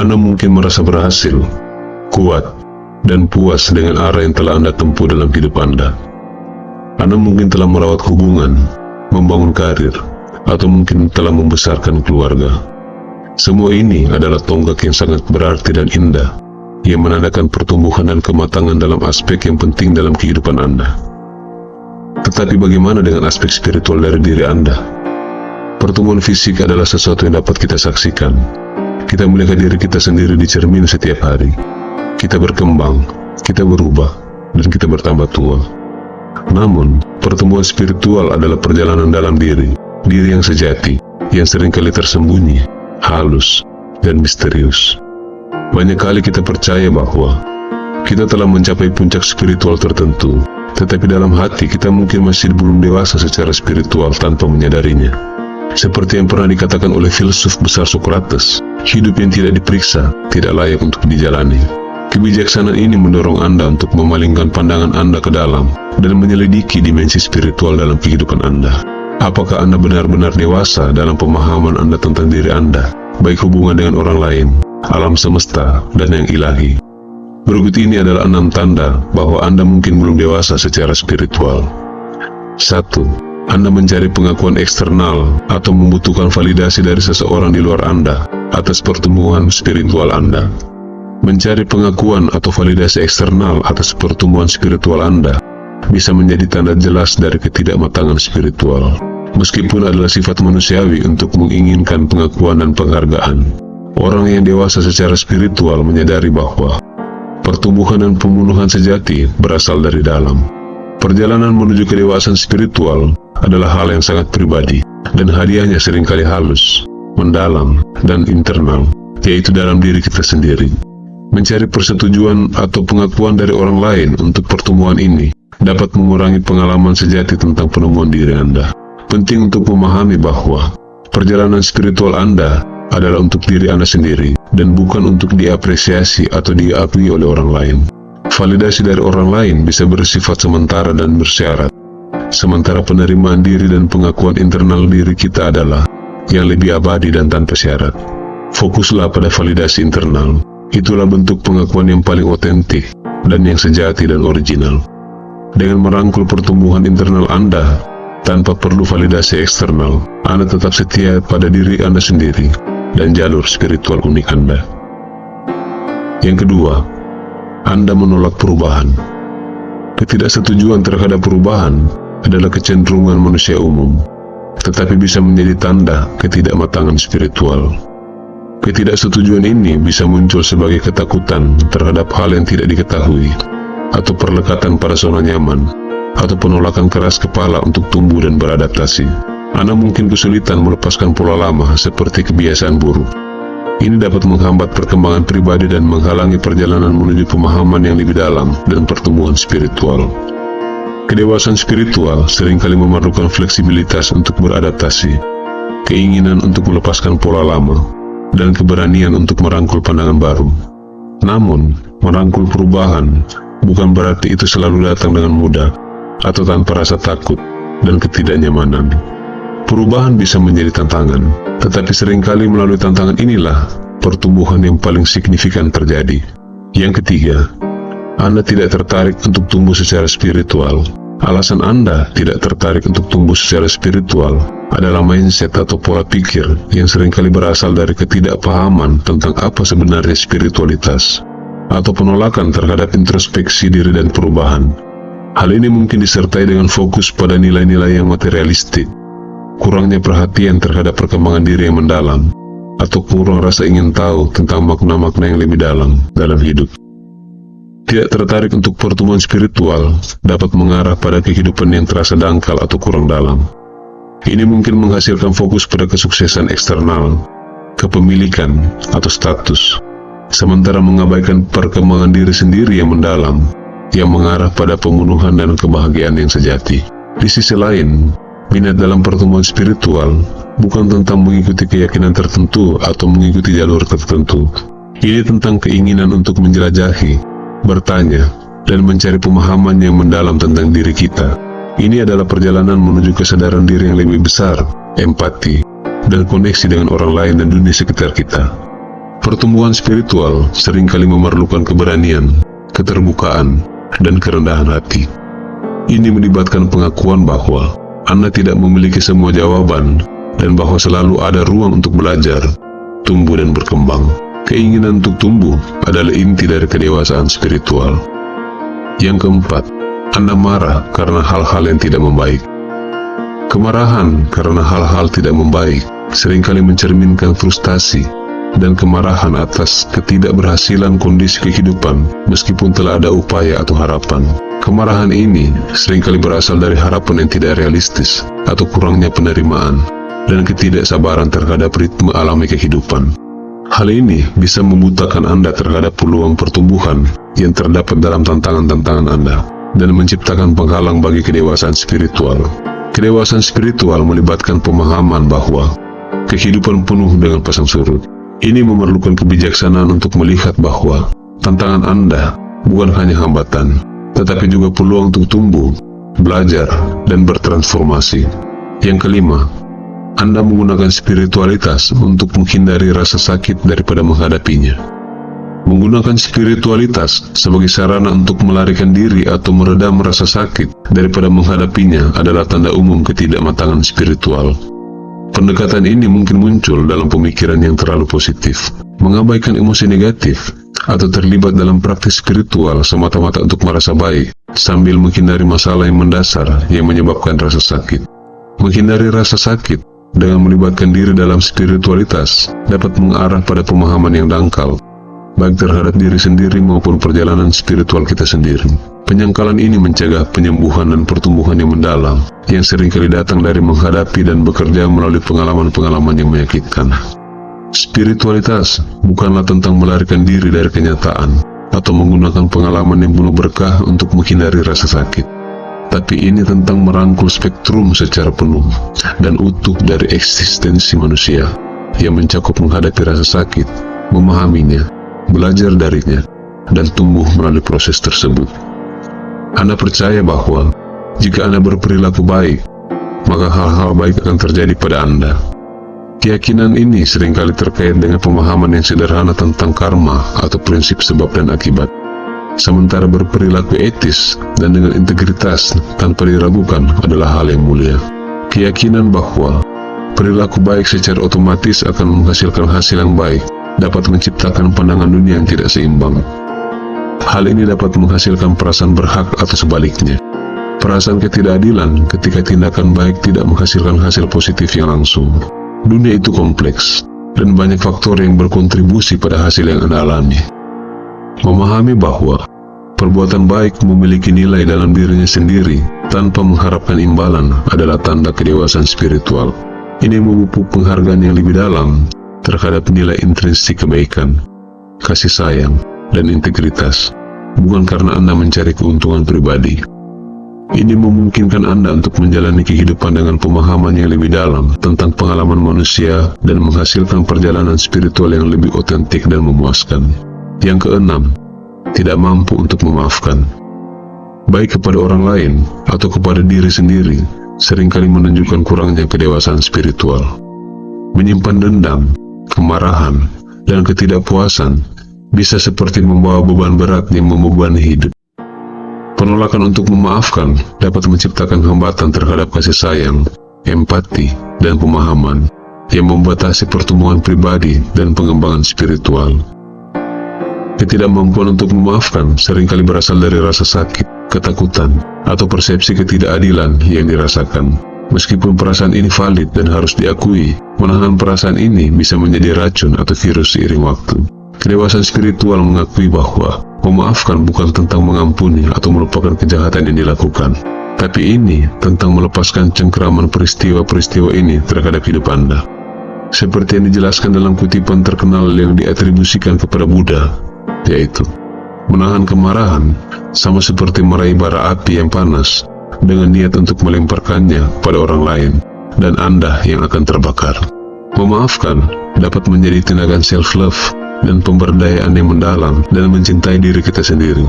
Anda mungkin merasa berhasil, kuat, dan puas dengan arah yang telah Anda tempuh dalam hidup Anda. Anda mungkin telah merawat hubungan, membangun karir, atau mungkin telah membesarkan keluarga. Semua ini adalah tonggak yang sangat berarti dan indah, yang menandakan pertumbuhan dan kematangan dalam aspek yang penting dalam kehidupan Anda. Tetapi bagaimana dengan aspek spiritual dari diri Anda? Pertumbuhan fisik adalah sesuatu yang dapat kita saksikan. Kita melihat diri kita sendiri di cermin setiap hari. Kita berkembang, kita berubah, dan kita bertambah tua. Namun, pertumbuhan spiritual adalah perjalanan dalam diri yang sejati, yang seringkali tersembunyi, halus, dan misterius. Banyak kali kita percaya bahwa kita telah mencapai puncak spiritual tertentu, tetapi dalam hati kita mungkin masih belum dewasa secara spiritual tanpa menyadarinya. Seperti yang pernah dikatakan oleh filsuf besar Socrates, hidup yang tidak diperiksa tidak layak untuk dijalani. Kebijaksanaan ini mendorong Anda untuk memalingkan pandangan Anda ke dalam dan menyelidiki dimensi spiritual dalam kehidupan Anda. Apakah Anda benar-benar dewasa dalam pemahaman Anda tentang diri Anda, baik hubungan dengan orang lain, alam semesta, dan yang ilahi? Berikut ini adalah 6 tanda bahwa Anda mungkin belum dewasa secara spiritual. 1. Anda mencari pengakuan eksternal atau membutuhkan validasi dari seseorang di luar Anda atas pertumbuhan spiritual Anda. Mencari pengakuan atau validasi eksternal atas pertumbuhan spiritual Anda bisa menjadi tanda jelas dari ketidakmatangan spiritual. Meskipun adalah sifat manusiawi untuk menginginkan pengakuan dan penghargaan, orang yang dewasa secara spiritual menyadari bahwa pertumbuhan dan pembunuhan sejati berasal dari dalam. Perjalanan menuju kedewasaan spiritual adalah hal yang sangat pribadi, dan hadiahnya seringkali halus, mendalam, dan internal, yaitu dalam diri kita sendiri. Mencari persetujuan atau pengakuan dari orang lain untuk pertumbuhan ini dapat mengurangi pengalaman sejati tentang penemuan diri Anda. Penting untuk memahami bahwa perjalanan spiritual Anda adalah untuk diri Anda sendiri, dan bukan untuk diapresiasi atau diakui oleh orang lain. Validasi dari orang lain bisa bersifat sementara dan bersyarat, sementara penerimaan diri dan pengakuan internal diri kita adalah yang lebih abadi dan tanpa syarat. Fokuslah pada validasi internal. Itulah bentuk pengakuan yang paling otentik dan yang sejati dan original. Dengan merangkul pertumbuhan internal Anda tanpa perlu validasi eksternal, Anda tetap setia pada diri Anda sendiri dan jalur spiritual unik Anda. Yang kedua, Anda menolak perubahan. Ketidaksetujuan terhadap perubahan adalah kecenderungan manusia umum, tetapi bisa menjadi tanda ketidakmatangan spiritual. Ketidaksetujuan ini bisa muncul sebagai ketakutan terhadap hal yang tidak diketahui, atau perlekatan pada zona nyaman, atau penolakan keras kepala untuk tumbuh dan beradaptasi. Anda mungkin kesulitan melepaskan pola lama seperti kebiasaan buruk. Ini dapat menghambat perkembangan pribadi dan menghalangi perjalanan menuju pemahaman yang lebih dalam dan pertumbuhan spiritual. Kedewasaan spiritual seringkali memerlukan fleksibilitas untuk beradaptasi, keinginan untuk melepaskan pola lama, dan keberanian untuk merangkul pandangan baru. Namun, merangkul perubahan bukan berarti itu selalu datang dengan mudah atau tanpa rasa takut dan ketidaknyamanan. Perubahan bisa menjadi tantangan, tetapi seringkali melalui tantangan inilah pertumbuhan yang paling signifikan terjadi. Yang ketiga, Anda tidak tertarik untuk tumbuh secara spiritual. Alasan Anda tidak tertarik untuk tumbuh secara spiritual adalah mindset atau pola pikir yang seringkali berasal dari ketidakpahaman tentang apa sebenarnya spiritualitas, atau penolakan terhadap introspeksi diri dan perubahan. Hal ini mungkin disertai dengan fokus pada nilai-nilai yang materialistik, kurangnya perhatian terhadap perkembangan diri yang mendalam, atau kurang rasa ingin tahu tentang makna-makna yang lebih dalam hidup. Tidak tertarik untuk pertumbuhan spiritual dapat mengarah pada kehidupan yang terasa dangkal atau kurang dalam. Ini mungkin menghasilkan fokus pada kesuksesan eksternal, kepemilikan, atau status, sementara mengabaikan perkembangan diri sendiri yang mendalam, yang mengarah pada pembunuhan dan kebahagiaan yang sejati. Di sisi lain, minat dalam pertumbuhan spiritual bukan tentang mengikuti keyakinan tertentu atau mengikuti jalur tertentu. Ini tentang keinginan untuk menjelajahi, bertanya, dan mencari pemahaman yang mendalam tentang diri kita. Ini adalah perjalanan menuju kesadaran diri yang lebih besar, empati, dan koneksi dengan orang lain dan dunia sekitar kita. Pertumbuhan spiritual seringkali memerlukan keberanian, keterbukaan, dan kerendahan hati. Ini melibatkan pengakuan bahwa Anda tidak memiliki semua jawaban dan bahwa selalu ada ruang untuk belajar, tumbuh dan berkembang. Keinginan untuk tumbuh adalah inti dari kedewasaan spiritual. Yang keempat, Anda marah karena hal-hal yang tidak membaik. Kemarahan karena hal-hal tidak membaik seringkali mencerminkan frustasi dan kemarahan atas ketidakberhasilan kondisi kehidupan meskipun telah ada upaya atau harapan. Kemarahan ini seringkali berasal dari harapan yang tidak realistis atau kurangnya penerimaan dan ketidaksabaran terhadap ritme alami kehidupan. Hal ini bisa membutakan Anda terhadap peluang pertumbuhan yang terdapat dalam tantangan-tantangan Anda dan menciptakan penghalang bagi kedewasaan spiritual. Kedewasaan spiritual melibatkan pemahaman bahwa kehidupan penuh dengan pasang surut. Ini memerlukan kebijaksanaan untuk melihat bahwa tantangan Anda bukan hanya hambatan, tetapi juga peluang untuk tumbuh, belajar, dan bertransformasi. Yang kelima, Anda menggunakan spiritualitas untuk menghindari rasa sakit daripada menghadapinya. Menggunakan spiritualitas sebagai sarana untuk melarikan diri atau meredam rasa sakit daripada menghadapinya adalah tanda umum ketidakmatangan spiritual. Pendekatan ini mungkin muncul dalam pemikiran yang terlalu positif, mengabaikan emosi negatif, atau terlibat dalam praktik spiritual semata-mata untuk merasa baik, sambil menghindari masalah yang mendasar yang menyebabkan rasa sakit. Menghindari rasa sakit dengan melibatkan diri dalam spiritualitas dapat mengarah pada pemahaman yang dangkal, baik terhadap diri sendiri maupun perjalanan spiritual kita sendiri. Penyangkalan ini mencegah penyembuhan dan pertumbuhan yang mendalam, yang seringkali datang dari menghadapi dan bekerja melalui pengalaman-pengalaman yang menyakitkan. Spiritualitas bukanlah tentang melarikan diri dari kenyataan, atau menggunakan pengalaman yang penuh berkah untuk menghindari rasa sakit. Tapi ini tentang merangkul spektrum secara penuh dan utuh dari eksistensi manusia, yang mencakup menghadapi rasa sakit, memahaminya, belajar darinya, dan tumbuh melalui proses tersebut. Anda percaya bahwa jika Anda berperilaku baik, maka hal-hal baik akan terjadi pada Anda. Keyakinan ini seringkali terkait dengan pemahaman yang sederhana tentang karma atau prinsip sebab dan akibat. Sementara berperilaku etis dan dengan integritas tanpa diragukan adalah hal yang mulia. Keyakinan bahwa perilaku baik secara otomatis akan menghasilkan hasil yang baik dapat menciptakan pandangan dunia yang tidak seimbang. Hal ini dapat menghasilkan perasaan berhak atau sebaliknya. Perasaan ketidakadilan ketika tindakan baik tidak menghasilkan hasil positif yang langsung. Dunia itu kompleks, dan banyak faktor yang berkontribusi pada hasil yang Anda alami. Memahami bahwa perbuatan baik memiliki nilai dalam dirinya sendiri tanpa mengharapkan imbalan adalah tanda kedewasaan spiritual. Ini memupuk penghargaan yang lebih dalam terhadap nilai intrinsik kebaikan, kasih sayang, dan integritas, bukan karena Anda mencari keuntungan pribadi. Ini memungkinkan Anda untuk menjalani kehidupan dengan pemahaman yang lebih dalam tentang pengalaman manusia dan menghasilkan perjalanan spiritual yang lebih otentik dan memuaskan. Yang keenam, tidak mampu untuk memaafkan. Baik kepada orang lain atau kepada diri sendiri, seringkali menunjukkan kurangnya kedewasaan spiritual. Menyimpan dendam, kemarahan, dan ketidakpuasan bisa seperti membawa beban berat yang membebani hidup. Penolakan untuk memaafkan dapat menciptakan hambatan terhadap kasih sayang, empati, dan pemahaman yang membatasi pertumbuhan pribadi dan pengembangan spiritual. Ketidakmampuan untuk memaafkan seringkali berasal dari rasa sakit, ketakutan, atau persepsi ketidakadilan yang dirasakan. Meskipun perasaan ini valid dan harus diakui, menahan perasaan ini bisa menjadi racun atau virus seiring waktu. Kedewasaan spiritual mengakui bahwa memaafkan bukan tentang mengampuni atau melupakan kejahatan yang dilakukan, tapi ini tentang melepaskan cengkeraman peristiwa-peristiwa ini terhadap hidup Anda. Seperti yang dijelaskan dalam kutipan terkenal yang diatribusikan kepada Buddha, yaitu menahan kemarahan sama seperti meraih bara api yang panas dengan niat untuk melemparkannya pada orang lain, dan Anda yang akan terbakar. Memaafkan dapat menjadi tindakan self-love dan pemberdayaan yang mendalam dan mencintai diri kita sendiri.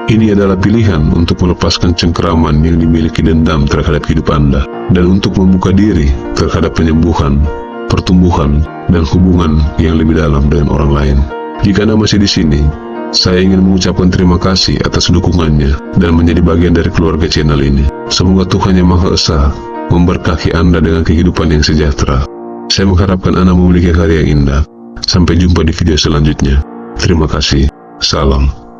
Ini adalah pilihan untuk melepaskan cengkeraman yang dimiliki dendam terhadap hidup Anda, dan untuk membuka diri terhadap penyembuhan, pertumbuhan, dan hubungan yang lebih dalam dengan orang lain. Jika Anda masih di sini, saya ingin mengucapkan terima kasih atas dukungannya dan menjadi bagian dari keluarga channel ini. Semoga Tuhan Yang Maha Esa memberkahi Anda dengan kehidupan yang sejahtera. Saya mengharapkan Anda memiliki karya yang indah. Sampai jumpa di video selanjutnya. Terima kasih. Salam.